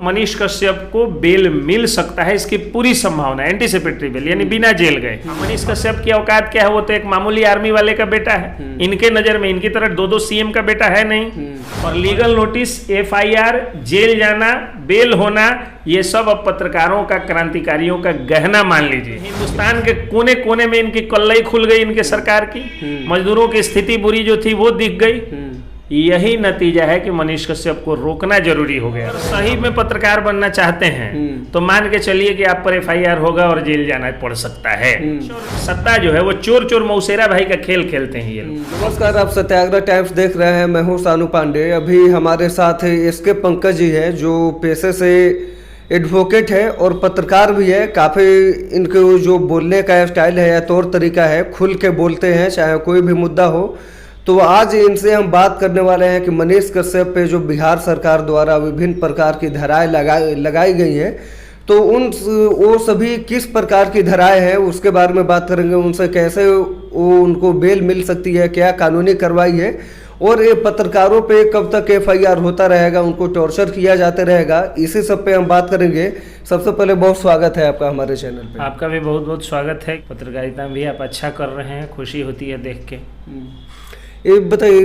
मनीष कश्यप को बेल मिल सकता है, इसकी पूरी संभावना, एंटीसिपेटरी बेल, यानी बिना जेल गए। मनीष कश्यप की औकात क्या है? वो तो एक मामूली आर्मी वाले का बेटा है। इनके नजर में इनकी तरह दो सीएम का बेटा है नहीं। और लीगल नोटिस, एफआईआर, जेल जाना, बेल होना, ये सब अब पत्रकारों का, क्रांतिकारियों का गहना मान लीजिए। हिंदुस्तान के कोने कोने में इनकी कल्लई खुल गई, इनके सरकार की। मजदूरों की स्थिति बुरी जो थी वो दिख गई। यही नतीजा है कि मनीष कश्यप को रोकना जरूरी हो गया। सही में पत्रकार बनना चाहते हैं तो मान के चलिए कि आप पर एफआईआर होगा और जेल जाना पड़ सकता है। सत्ता जो है वो चोर चोर मौसेरा भाई का खेल खेलते हैं ये लोग। नमस्कार, आप सत्याग्रह टाइम्स देख रहे हैं। मैं हूं सानू पांडे। अभी हमारे साथ एसके पंकज जी है, जो पेशे से एडवोकेट है और पत्रकार भी है। काफ़ी इनके जो बोलने का स्टाइल है या तौर तरीका है, खुल के बोलते हैं चाहे कोई भी मुद्दा हो। तो आज इनसे हम बात करने वाले हैं कि मनीष कश्यप पे जो बिहार सरकार द्वारा विभिन्न प्रकार की धाराएं लगाई गई हैं, तो वो सभी किस प्रकार की धाराएं हैं उसके बारे में बात करेंगे। उनसे कैसे उनको बेल मिल सकती है, क्या कानूनी कार्रवाई है, और ये पत्रकारों पे कब तक एफआईआर होता रहेगा, उनको टॉर्चर किया जाते रहेगा, इसी सब पे हम बात करेंगे। सबसे पहले बहुत स्वागत है आपका हमारे चैनल पे। आपका भी बहुत बहुत स्वागत है। पत्रकारिता में भी आप अच्छा कर रहे हैं, खुशी होती है देख के। ये बताइए,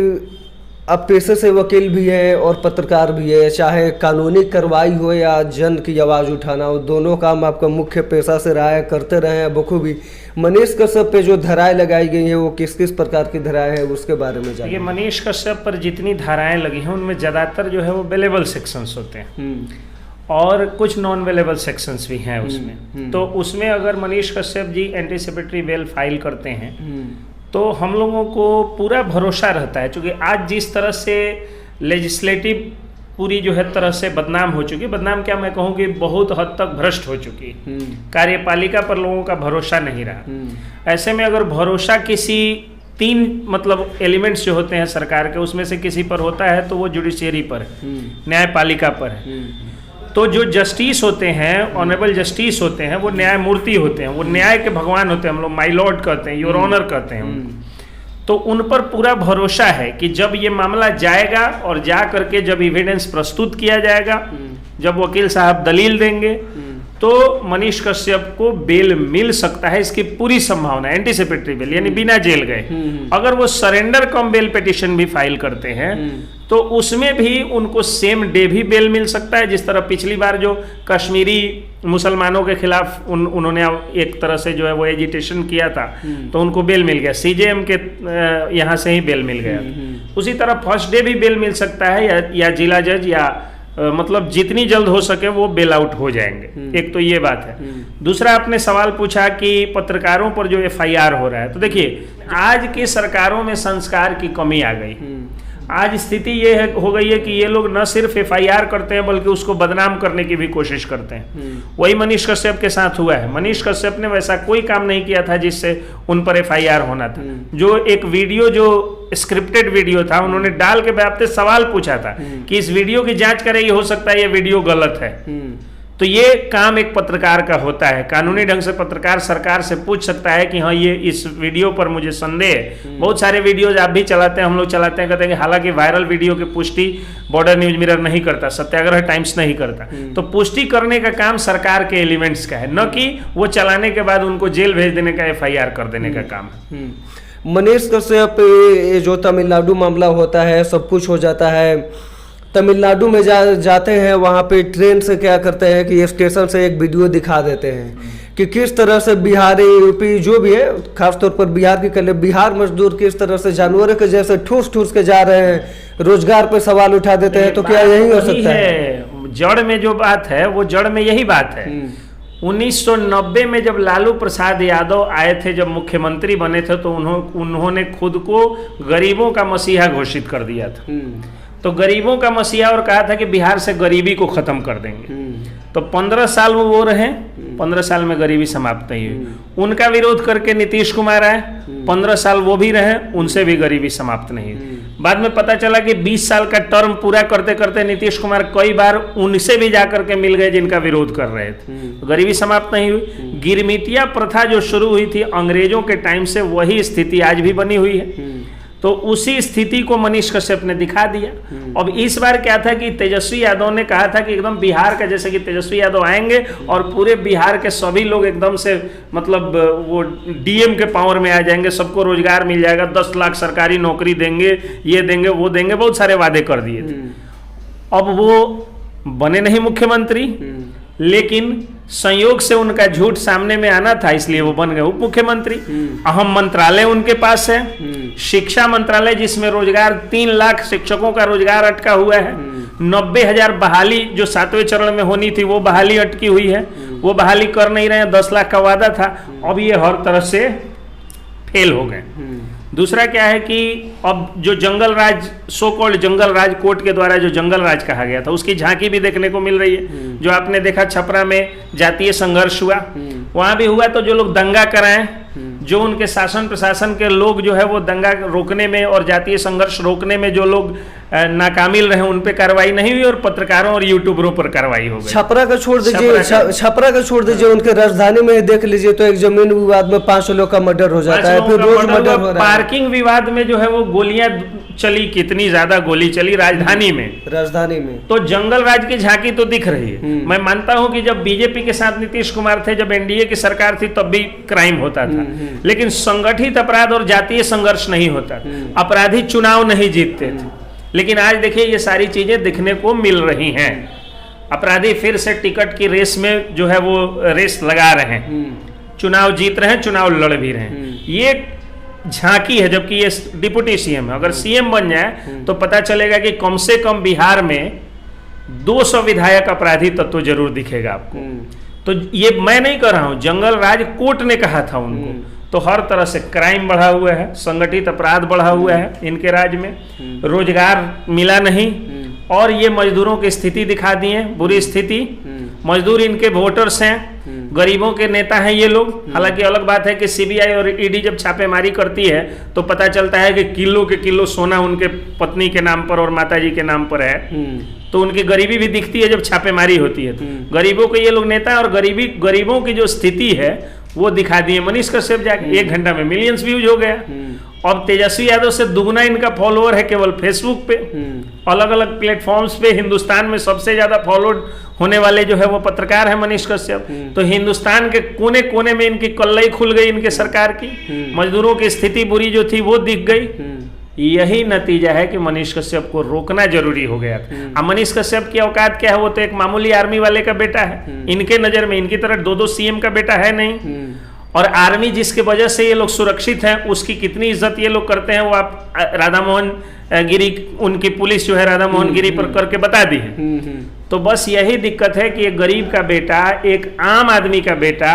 आप पेशे से वकील भी है और पत्रकार भी है, चाहे कानूनी कार्रवाई हो या जन की आवाज़ उठाना हो, दोनों काम आपका मुख्य पेशा से रहा है, करते रहे हैं बखूबी। मनीष कश्यप पे जो धाराएं लगाई गई हैं वो किस किस प्रकार की धाराएं हैं उसके बारे में जानिए। मनीष कश्यप पर जितनी धाराएं लगी हैं उनमें ज़्यादातर जो है वो बेलेबल सेक्शंस होते हैं और कुछ नॉन वेलेबल सेक्शंस भी हैं उसमें। तो उसमें अगर Manish Kashyap ji anticipatory bail file करते हैं तो हम लोगों को पूरा भरोसा रहता है, क्योंकि आज जिस तरह से लेजिस्लेटिव पूरी जो है तरह से बदनाम हो चुकी, बदनाम क्या मैं कहूँ कि बहुत हद तक भ्रष्ट हो चुकी, कार्यपालिका पर लोगों का भरोसा नहीं रहा। ऐसे में अगर भरोसा किसी तीन मतलब एलिमेंट्स जो होते हैं सरकार के, उसमें से किसी पर होता है तो वो जुडिशियरी पर है, न्यायपालिका पर है। तो जो जस्टिस होते हैं, ऑनरेबल जस्टिस होते हैं, वो न्यायमूर्ति होते हैं, वो न्याय के भगवान होते हैं। हम लोग माय लॉर्ड कहते हैं, योर ऑनर कहते हैं उनको। तो उन पर पूरा भरोसा है कि जब ये मामला जाएगा और जा करके जब एविडेंस प्रस्तुत किया जाएगा, जब वकील साहब दलील देंगे, तो मनीष कश्यप को बेल मिल सकता है, इसकी पूरी संभावना, एंटीसिपेटरी बेल, यानी बिना जेल गए। अगर वो सरेंडर कम बेल पिटीशन भी फाइल करते हैं तो उसमें भी उनको सेम डे भी बेल मिल सकता है। जिस तरह पिछली बार जो कश्मीरी मुसलमानों के खिलाफ उन्होंने एक तरह से जो है वो एजिटेशन किया था तो उनको बेल मिल गया, सीजेएम के यहाँ से ही बेल मिल गया। उसी तरह फर्स्ट डे भी बेल मिल सकता है या जिला जज या मतलब जितनी जल्द हो सके वो बेल आउट हो जाएंगे। एक तो ये बात है। दूसरा, आपने सवाल पूछा कि पत्रकारों पर जो एफआईआर हो रहा है, तो देखिए आज की सरकारों में संस्कार की कमी आ गई। आज स्थिति ये हो गई है कि ये लोग न सिर्फ एफआईआर करते हैं बल्कि उसको बदनाम करने की भी कोशिश करते हैं। वही मनीष कश्यप के साथ हुआ है। मनीष कश्यप ने वैसा कोई काम नहीं किया था जिससे उन पर एफआईआर होना था। जो एक वीडियो, जो स्क्रिप्टेड वीडियो था, उन्होंने डाल के आपसे सवाल पूछा था कि इस वीडियो की जांच करें, ये हो सकता है ये वीडियो गलत है। तो ये काम एक पत्रकार का होता है। कानूनी ढंग से पत्रकार सरकार से पूछ सकता है कि हाँ ये इस वीडियो पर मुझे संदेह है। बहुत सारे वीडियोज आप भी चलाते हैं, हम लोग चलाते हैं, कहते हैं कि हालांकि वायरल वीडियो की पुष्टि बॉर्डर न्यूज मिरर नहीं करता, सत्याग्रह टाइम्स नहीं करता। तो पुष्टि करने का काम सरकार के एलिमेंट्स का है, न कि वो चलाने के बाद उनको जेल भेज देने का, एफआईआर कर देने का काम है। मनीष कश्यप जो तमिलनाडु मामला होता है, सब कुछ हो जाता है, तमिलनाडु में जाते हैं, वहाँ पे ट्रेन से क्या करते हैं कि स्टेशन से एक वीडियो दिखा देते हैं कि किस तरह से बिहारी, यूपी जो भी है, खासतौर पर बिहार की कले, बिहार मजदूर किस तरह से जानवरों के जैसे ठूस ठूस के जा रहे हैं, रोजगार पे सवाल उठा देते हैं। तो क्या यही हो सकता है? जड़ में जो बात है वो जड़ में यही बात है। 1990 में जब लालू प्रसाद यादव आए थे, जब मुख्यमंत्री बने थे, तो उन्होंने खुद को गरीबों का मसीहा घोषित कर दिया था। तो गरीबों का मसीहा, और कहा था कि बिहार से गरीबी को खत्म कर देंगे। तो 15 साल वो रहे, 15 साल में गरीबी समाप्त नहीं हुई। उनका विरोध करके नीतीश कुमार आए, 15 साल वो भी रहे, उनसे भी गरीबी समाप्त नहीं हुई। बाद में पता चला कि 20 साल का टर्म पूरा करते करते नीतीश कुमार कई बार उनसे भी जाकर के मिल गए जिनका विरोध कर रहे थे, तो गरीबी समाप्त नहीं हुई। गिरमिटिया प्रथा जो शुरू हुई थी अंग्रेजों के टाइम से, वही स्थिति आज भी बनी हुई है। तो उसी स्थिति को मनीष कश्यप ने दिखा दिया। अब इस बार क्या था कि तेजस्वी यादव ने कहा था कि एकदम बिहार का, जैसे कि तेजस्वी यादव आएंगे और पूरे बिहार के सभी लोग एकदम से मतलब वो डीएम के पावर में आ जाएंगे, सबको रोजगार मिल जाएगा, 10 लाख सरकारी नौकरी देंगे, ये देंगे वो देंगे, बहुत सारे वादे कर दिए थे। अब वो बने नहीं मुख्यमंत्री, लेकिन संयोग से उनका झूठ सामने में आना था, इसलिए वो बन गए उप मुख्यमंत्री। अहम मंत्रालय उनके पास है, शिक्षा मंत्रालय जिसमें रोजगार 3 लाख शिक्षकों का रोजगार अटका हुआ है, 90,000 बहाली जो 7वें चरण में होनी थी वो बहाली अटकी हुई है, वो बहाली कर नहीं रहे हैं, 10 लाख का वादा था, अब ये हर तरह से फेल हो गए। दूसरा क्या है कि अब जो जंगल राज, सो कॉल्ड जंगल राज, कोर्ट के द्वारा जो जंगल राज कहा गया था, उसकी झांकी भी देखने को मिल रही है। जो आपने देखा छपरा में जातीय संघर्ष हुआ, वहां भी हुआ, तो जो लोग दंगा कराएं, जो उनके शासन प्रशासन के लोग जो है वो दंगा रोकने में और जातीय संघर्ष रोकने में जो लोग नाकामिल रहे, उन पे कार्रवाई नहीं हुई और पत्रकारों और यूट्यूबरों पर कार्रवाई हो गई। छपरा का छोड़ दीजिए, छपरा का छोड़ दीजिए, उनके राजधानी में देख लीजिए तो एक जमीन विवाद में 5 लोग का मर्डर हो जाता है, फिर रोज मर्डर हो रहा है। पार्किंग विवाद में जो है वो गोलियां चली, कितनी ज्यादा गोली चली राजधानी में, तो जंगल राज की झांकी तो दिख रही है। मैं मानता हूं कि जब बीजेपी के साथ नीतीश कुमार थे, जब एनडीए की सरकार थी, तब भी क्राइम होता था, लेकिन संगठित अपराध और जातीय संघर्ष नहीं होता, अपराधी चुनाव नहीं जीतते थे। लेकिन आज देखिए ये सारी चीजें दिखने को मिल रही हैं, अपराधी फिर से टिकट की रेस में जो है वो रेस लगा रहे हैं, चुनाव जीत रहे हैं, चुनाव लड़ भी रहे हैं। ये झांकी है, जबकि ये डिप्टी सीएम है। अगर सीएम बन जाए तो पता चलेगा कि कम से कम बिहार में 200 विधायक अपराधी तत्व तो जरूर दिखेगा आपको। तो ये मैं नहीं कर रहा हूं, जंगल राज कोर्ट ने कहा था उनको। तो हर तरह से क्राइम बढ़ा हुआ है, संगठित अपराध बढ़ा हुआ है इनके राज्य में, रोजगार मिला नहीं, और ये मजदूरों की स्थिति दिखा दी है, बुरी स्थिति। मजदूर इनके वोटर्स हैं, गरीबों के नेता हैं ये लोग। हालांकि अलग बात है कि सीबीआई और ईडी जब छापेमारी करती है तो पता चलता है कि किलो के किलो सोना उनके पत्नी के नाम पर और माताजी के नाम पर है, तो उनकी गरीबी भी दिखती है जब छापेमारी होती है। गरीबों के ये लोग नेता, और गरीबों की जो स्थिति है वो दिखा दिए मनीष कश्यप जाके। 1 घंटा में मिलियंस व्यूज हो गया। अब तेजस्वी यादव से दुगना इनका फॉलोअर है केवल फेसबुक पे, अलग अलग प्लेटफॉर्म्स पे। हिंदुस्तान में सबसे ज्यादा फॉलोड होने वाले जो है वो पत्रकार है मनीष कश्यप। तो हिंदुस्तान के कोने कोने में इनकी कल्लई खुल गई इनके सरकार की, मजदूरों की स्थिति बुरी जो थी वो दिख गई। यही नतीजा है कि मनीष कश्यप को रोकना जरूरी हो गया था। अब मनीष कश्यप की औकात क्या है, वो तो एक मामूली आर्मी वाले का बेटा है इनके नजर में, इनकी तरह 2-2 सीएम का बेटा है नहीं। और आर्मी जिसके वजह से ये लोग सुरक्षित हैं, उसकी कितनी इज्जत ये लोग करते हैं वो आप राधा मोहन गिरी, उनकी पुलिस जो है राधा मोहन गिरी पर करके बता दी है। तो बस यही दिक्कत है कि एक गरीब का बेटा, एक आम आदमी का बेटा,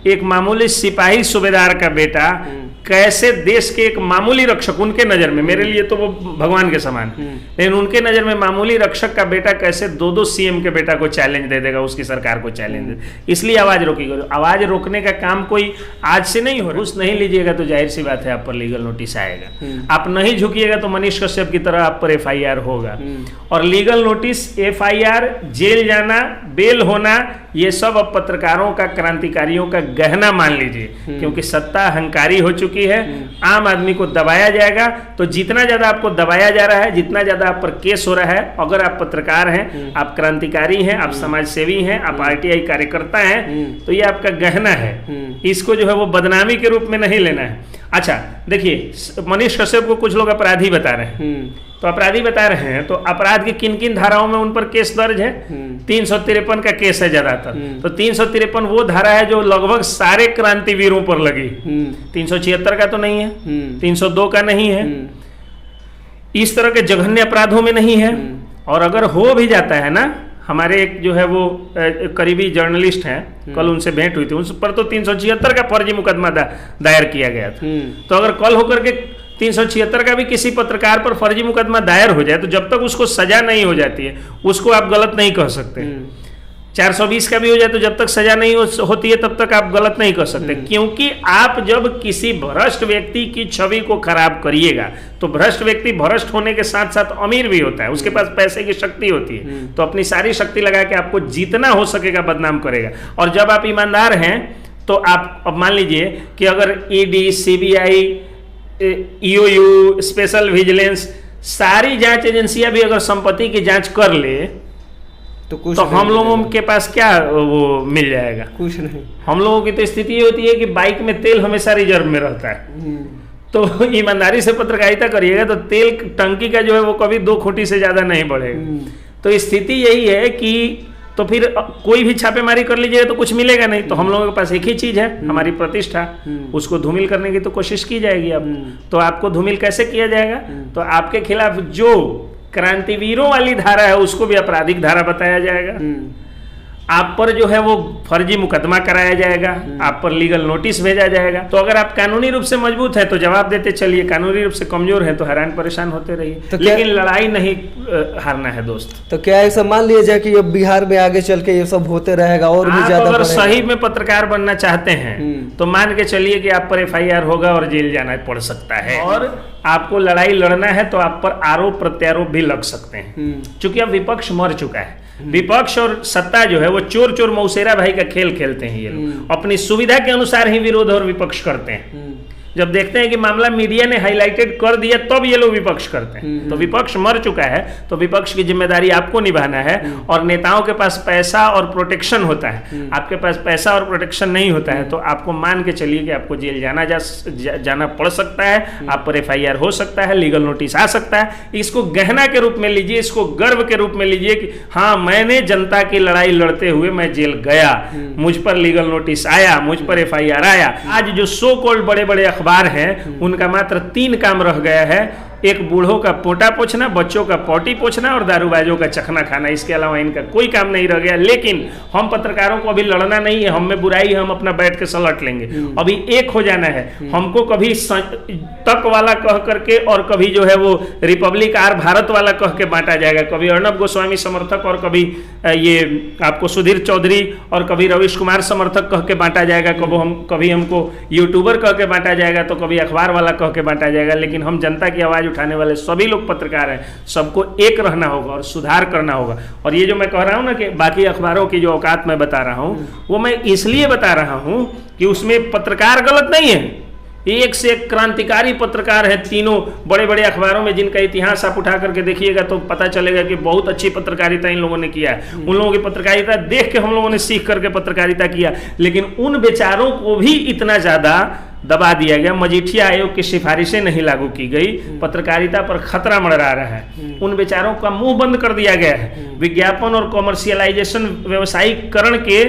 एक मामूली सिपाही सूबेदार का बेटा कैसे देश के एक मामूली रक्षक, उनके नजर में, मेरे लिए तो वो भगवान के समान, लेकिन उनके नजर में मामूली रक्षक का बेटा कैसे 2-2 सीएम के बेटा को चैलेंज दे देगा, उसकी सरकार को चैलेंज दे। इसलिए आवाज रोकी गई। आवाज रोकने का काम कोई आज से नहीं हो रहा। घूस नहीं लीजिएगा तो जाहिर सी बात है आप पर लीगल नोटिस आएगा। आप नहीं झुकिएगा तो मनीष कश्यप की तरह आप पर FIR होगा, और लीगल नोटिस, FIR, जेल जाना, बेल होना, ये सब अब पत्रकारों का, क्रांतिकारियों का गहना मान लीजिए, क्योंकि सत्ता अहंकारी हो चुकी है। आम आदमी को दबाया जाएगा, तो जितना ज्यादा आपको दबाया जा रहा है, जितना ज्यादा आप पर केस हो रहा है, अगर आप पत्रकार हैं, आप क्रांतिकारी हैं, आप समाज सेवी हैं, आप RTI कार्यकर्ता हैं, तो ये आपका गहना है। इसको जो है वो बदनामी के रूप में नहीं लेना है। अच्छा देखिए, मनीष कश्यप को कुछ लोग अपराधी बता रहे हैं, तो अपराधी बता रहे हैं तो अपराध की किन किन धाराओं में उन पर केस दर्ज है? 353 का केस है ज्यादातर। तो 353 वो धारा है जो लगभग सारे क्रांतिवीरों पर लगी। 376 का तो नहीं है, 302 का नहीं है, इस तरह के जघन्य अपराधों में नहीं है। और अगर हो भी जाता है ना, हमारे एक जो है वो करीबी जर्नलिस्ट हैं, कल उनसे भेंट हुई थी, उस पर तो 376 का फर्जी मुकदमा दायर किया गया था। तो अगर कल होकर के 376 का भी किसी पत्रकार पर फर्जी मुकदमा दायर हो जाए, तो जब तक उसको सजा नहीं हो जाती है उसको आप गलत नहीं कह सकते। 420 का भी हो जाए तो जब तक सजा नहीं होती है तब तक आप गलत नहीं कर सकते, क्योंकि आप जब किसी भ्रष्ट व्यक्ति की छवि को खराब करिएगा, तो भ्रष्ट व्यक्ति भ्रष्ट होने के साथ साथ अमीर भी होता है, उसके पास पैसे की शक्ति होती है, तो अपनी सारी शक्ति लगा के आपको जितना हो सकेगा बदनाम करेगा। और जब आप ईमानदार हैं तो आप, अब मान लीजिए कि अगर ED, CBI, EOU, special vigilance, सारी जांच एजेंसियां भी अगर संपत्ति की जांच कर ले तो हम लोगों के पास क्या वो मिल जाएगा? कुछ नहीं। हम लोगों की तो स्थिति ये होती है कि बाइक में तेल हमेशा रिजर्व में रहता है। तो ईमानदारी से पत्रकारिता करिएगा तो तेल टंकी का जो है वो कभी 2 खूंटी से ज्यादा नहीं बढ़ेगा। तो स्थिति यही है कि तो फिर कोई भी छापेमारी कर लीजिएगा तो कुछ मिलेगा नहीं। तो हम लोगों के पास एक ही चीज है, हमारी प्रतिष्ठा, उसको धूमिल करने की तो कोशिश की जाएगी। अब तो आपको धूमिल कैसे किया जाएगा? तो आपके खिलाफ जो क्रांतिवीरों वाली धारा है उसको भी आपराधिक धारा बताया जाएगा। आप पर जो है वो फर्जी मुकदमा कराया जाएगा, आप पर लीगल नोटिस भेजा जाएगा। तो अगर आप कानूनी रूप से मजबूत है तो जवाब देते चलिए, कानूनी रूप से कमजोर है तो हैरान परेशान होते रहिए। तो लेकिन लड़ाई नहीं हारना है दोस्त। तो क्या ऐसा मान लिया जाए कि अब बिहार में आगे चल के ये सब होते रहेगा और भी ज्यादा? अगर सही में पत्रकार बनना चाहते हैं तो मान के चलिए कि आप पर FIR होगा और जेल जाना पड़ सकता है। और आपको लड़ाई लड़ना है तो आप पर आरोप प्रत्यारोप भी लग सकते हैं। चूंकि अब विपक्ष मर चुका है, विपक्ष और सत्ता जो है वो चोर चोर मौसेरा भाई का खेल खेलते हैं। ये लोग अपनी सुविधा के अनुसार ही विरोध और विपक्ष करते हैं। जब देखते हैं कि मामला मीडिया ने हाईलाइटेड कर दिया तब ये लोग विपक्ष करते हैं। तो विपक्ष मर चुका है तो विपक्ष की जिम्मेदारी आपको निभाना है। और नेताओं के पास पैसा और प्रोटेक्शन होता है, आपके पास पैसा और प्रोटेक्शन नहीं होता है तो आपको मान के चलिए कि आपको जेल जाना पड़ सकता है, आप पर FIR हो सकता है, लीगल नोटिस आ सकता है। इसको गहना के रूप में लीजिए, इसको गर्व के रूप में लीजिए कि हाँ मैंने जनता की लड़ाई लड़ते हुए मैं जेल गया, मुझ पर लीगल नोटिस आया, मुझ पर FIR आया। आज जो सो कॉल्ड बड़े बड़े अखबार हैं उनका मात्र 3 काम रह गया है, एक बूढ़ों का पोटा पोछना, बच्चों का पोटी पोछना और दारूबाजों का चखना खाना। इसके अलावा इनका कोई काम नहीं रह गया। लेकिन हम पत्रकारों को अभी लड़ना नहीं है, हम में बुराई है, हम अपना बैठ के सलट लेंगे। अभी एक हो जाना है। हमको कभी तक वाला कह करके और कभी जो है वो रिपब्लिक आर भारत वाला कह के बांटा जाएगा। कभी अर्णब गोस्वामी समर्थक और कभी ये आपको सुधीर चौधरी और कभी रवीश कुमार समर्थक कह के बांटा जाएगा। कभी हमको यूट्यूबर कह के बांटा जाएगा तो कभी अखबार वाला कह के बांटा जाएगा। लेकिन हम जनता की आवाज उठाने वाले सभी लोग पत्रकार हैं, सबको एक रहना होगा और सुधार करना होगा। और ये जो मैं कह रहा हूं ना कि बाकी अखबारों की जो औकात मैं बता रहा हूं वो मैं इसलिए बता रहा हूं कि उसमें पत्रकार गलत नहीं है। एक से एक क्रांतिकारी पत्रकार है तीनों बड़े बड़े अखबारों में, जिनका इतिहास आप उठा करके देखिएगा तो पता चलेगा कि बहुत अच्छी पत्रकारिता इन लोगों ने किया है। उन लोगों की पत्रकारिता देख के हम लोगों ने सीख करके पत्रकारिता किया। लेकिन उन बेचारों को भी इतना ज्यादा दबा दिया गया, मजीठिया आयोग की सिफारिशें नहीं लागू की गई, पत्रकारिता पर खतरा मंडरा रहा है। उन बेचारों का मुंह बंद कर दिया गया है। विज्ञापन और कॉमर्शियलाइजेशन, व्यवसायिकरण के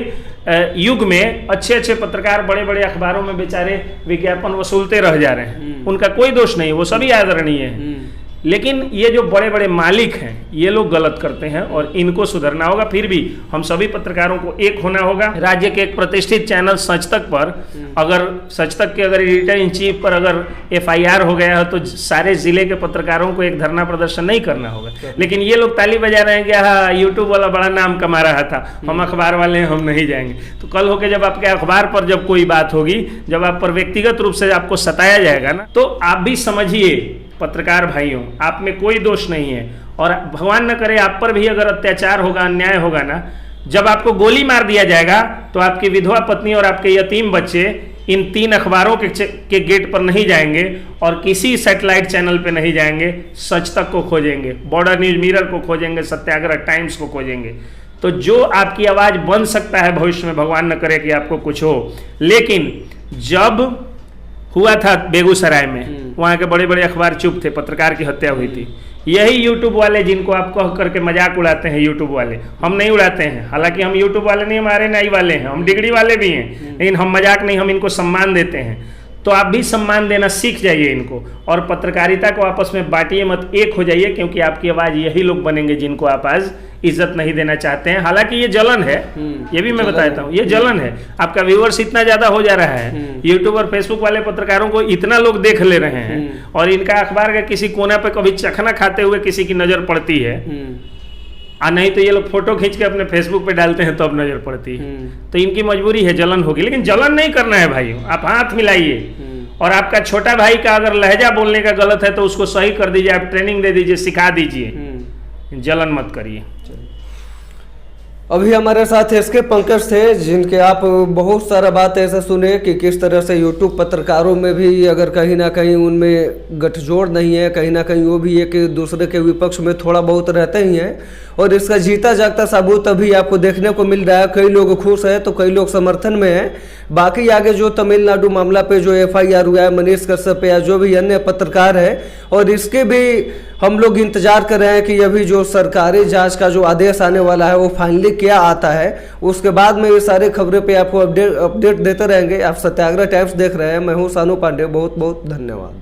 युग में अच्छे अच्छे पत्रकार बड़े बड़े अखबारों में बेचारे विज्ञापन वसूलते रह जा रहे हैं। उनका कोई दोष नहीं, वो सभी आदरणीय हैं। लेकिन ये जो बड़े बड़े मालिक हैं ये लोग गलत करते हैं और इनको सुधरना होगा। फिर भी हम सभी पत्रकारों को एक होना होगा। राज्य के एक प्रतिष्ठित चैनल सच तक पर अगर सच तक के अगर एडिटर इन चीफ पर अगर FIR हो गया है तो सारे जिले के पत्रकारों को एक धरना प्रदर्शन नहीं करना होगा। लेकिन ये लोग ताली बजा रहे हैं कि हाँ यूट्यूब वाला बड़ा नाम कमा रहा था, हम अखबार वाले हैं, हम नहीं जाएंगे। तो कल होके जब आपके अखबार पर जब कोई बात होगी, जब आप पर व्यक्तिगत रूप से आपको सताया जाएगा ना, तो आप भी समझिए पत्रकार भाइयों आप में कोई दोष नहीं है। और भगवान न करे आप पर भी अगर अत्याचार होगा, अन्याय होगा ना, जब आपको गोली मार दिया जाएगा तो आपकी विधवा पत्नी और आपके यतीम बच्चे इन 3 अखबारों के गेट पर नहीं जाएंगे और किसी सैटेलाइट चैनल पे नहीं जाएंगे, सच तक को खोजेंगे, बॉर्डर न्यूज मिरर को खोजेंगे, सत्याग्रह टाइम्स को खोजेंगे। तो जो आपकी आवाज बन सकता है भविष्य में, भगवान न करे कि आपको कुछ हो। लेकिन जब हुआ था बेगूसराय में, वहां के बड़े बड़े अखबार चुप थे, पत्रकार की हत्या हुई थी। यही यूट्यूब वाले जिनको आप कह करके मजाक उड़ाते हैं, यूट्यूब वाले, हम नहीं उड़ाते हैं। हालांकि हम यूट्यूब वाले नहीं, हमारे नई वाले हैं, हम डिग्री वाले भी हैं, लेकिन हम मजाक नहीं, हम इनको सम्मान देते हैं। तो आप भी सम्मान देना सीख जाइए इनको और पत्रकारिता को आपस में बांटिए मत, एक हो जाइए। क्योंकि आपकी आवाज यही लोग बनेंगे जिनको आप आज इज्जत नहीं देना चाहते हैं। हालांकि ये जलन है, ये भी मैं बताता हूँ, ये जलन है। आपका व्यूअर्स इतना ज्यादा हो जा रहा है, यूट्यूब और फेसबुक वाले पत्रकारों को इतना लोग देख ले रहे हैं और इनका अखबार का किसी कोना पे कभी चखना खाते हुए किसी की नजर पड़ती है, नहीं तो ये लोग फोटो खींच के अपने फेसबुक पे डालते हैं तो अब नजर पड़ती है। तो इनकी मजबूरी है, जलन होगी। लेकिन जलन नहीं करना है भाइयों, आप हाथ मिलाइए। और आपका छोटा भाई का अगर लहजा बोलने का गलत है तो उसको सही कर दीजिए, आप ट्रेनिंग दे दीजिए, सिखा दीजिए, जलन मत करिए। अभी हमारे साथ एसके पंकज थे, जिनके आप बहुत सारा बात ऐसा सुने कि किस तरह से यूट्यूब पत्रकारों में भी अगर कहीं ना कहीं उनमें गठजोड़ नहीं है, कहीं ना कहीं वो भी एक दूसरे के विपक्ष में थोड़ा बहुत रहते ही हैं, और इसका जीता जागता सबूत अभी आपको देखने को मिल रहा है। कई लोग खुश हैं तो कई लोग समर्थन में हैं। बाकी आगे जो तमिलनाडु मामला पे जो FIR हुआ है मनीष कश्यप या जो भी अन्य पत्रकार है, और इसके भी हम लोग इंतजार कर रहे हैं कि अभी जो सरकारी जांच का जो आदेश आने वाला है वो फाइनली क्या आता है। उसके बाद में ये सारी खबरें पे आपको अपडेट देते रहेंगे। आप सत्याग्रह टाइम्स देख रहे हैं, मैं हूँ सानू पांडे। बहुत बहुत धन्यवाद।